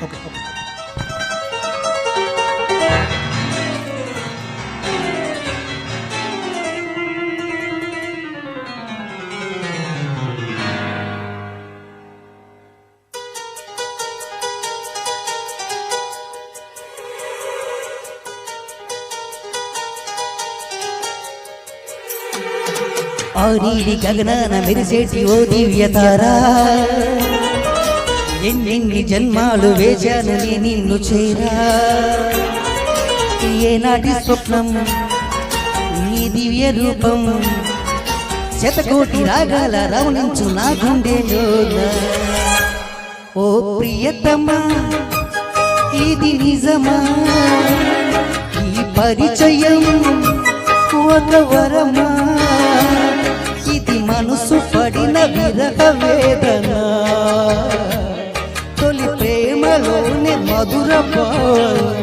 Okay okay. ఆరీడి గగనాన మెరిసేటి ఓ దివ్యతారా, ఎన్నెన్ని జన్మాలు వేశాను నే నిన్ను చేరా. ఏనాటి స్వప్నం నీ దివ్య రూపం, శతకోటి రాగాల రవణించు నా గుండెలోన. ఓ ప్రియతమా ఇది నిజమా, ఈ పరిచయం ఒక వరమా, ఇది మనసు పడిన విరహ వేదన, తొలి ప్రేమలోనే మధుర భావన.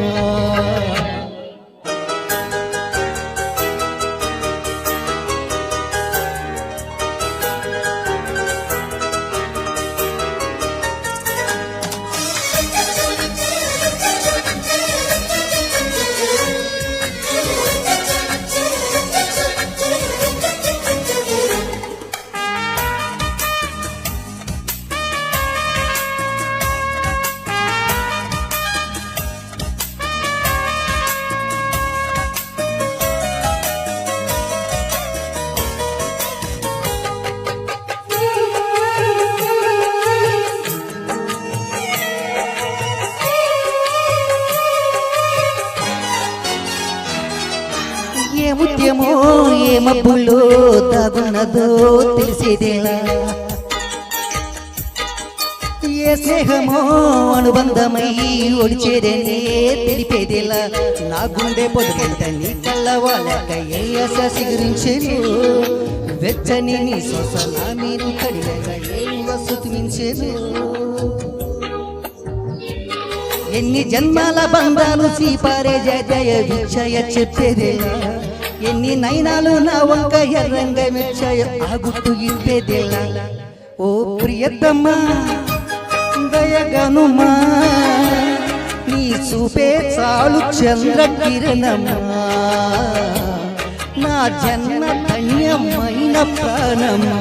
ఏ ముత్యమో ఏ మబ్బులో దాగున్నదో తెలిసేదేలా, ఏ స్నేహమో అనుబంధమై ఒడిచేదేనే తెలిపేదేలా. నా గుండె పొదుగంట నీ కళ్ళ వాళ్ళక ఏ ఆశ సిగురించేను, వెచ్చని నీ శ్వాస నా మీరు కడిగక ఏ వస్తుమించేను. ఎన్ని జన్మాల బంధాలు సీపారే జయ విచ్చయ చెప్పేదేలా, ఎన్ని నైనాలు నా వంక ఎర్రంగ మెచ్చయ ఆ గుట్టు ఇప్పేదేలా. ఓ ప్రియతమా దయగనుమా, నీ చూపే చాలు చంద్ర కిరణమా, నా జన్మ ధన్యమైన ప్రాణమా.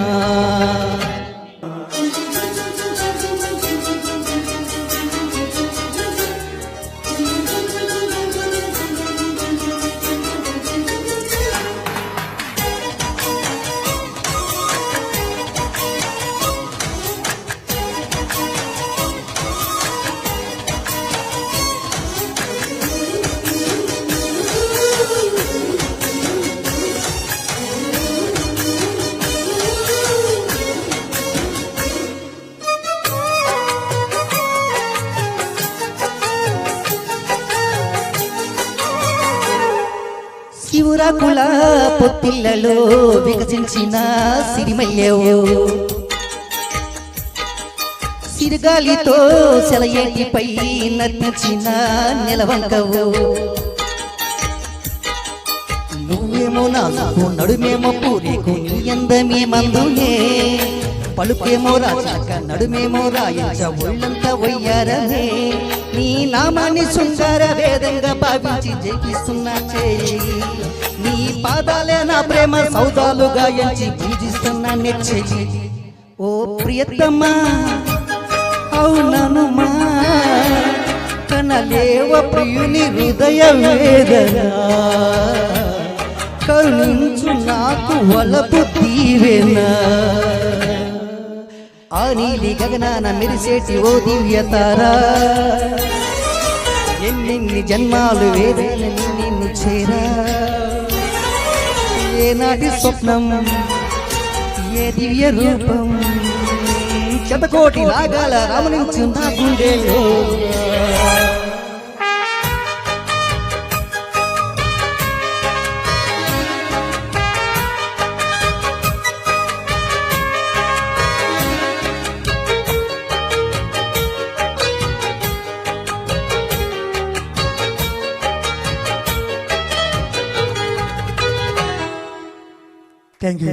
శివురాకుల పొత్తిళ్లలో వికసించిన సిరిమయ్యేవో, సిరిగాలితో సెలయేటిపై నర్తించిన నెలవంకవో. నువ్వేమో నాకు నడుమేమో పూరేకు నీ అందమే మందునే, పలుకేమో రాశాక నడుమేమో రాయించ ఒళ్ళంతా వయ్యారనే. నీ నామాన్ని శృంగార వేదంగా భావించి జయిస్తున్నా చేయి, నీ పాదాలే నా ప్రేమ సౌదాలుగా ఎంచి పూజిస్తున్నా నెచ్చెయ్యి. ఓ ప్రియతమా అవుననుమా, కనలేవ ప్రియుని హృదయ వేదన, కరుణించు నాకు వలపు దీవెన. ఆ నీలి గగనాన మెరిసేటి ఓ దివ్యతారా, ఎన్నెన్ని జన్మాలు వేదన నిన్ను చేరా. ఏనాటి స్వప్నం ఏ దివ్య రూపం, శతకోటి రాగాల రమణించు నా గుండెలో. Thank you.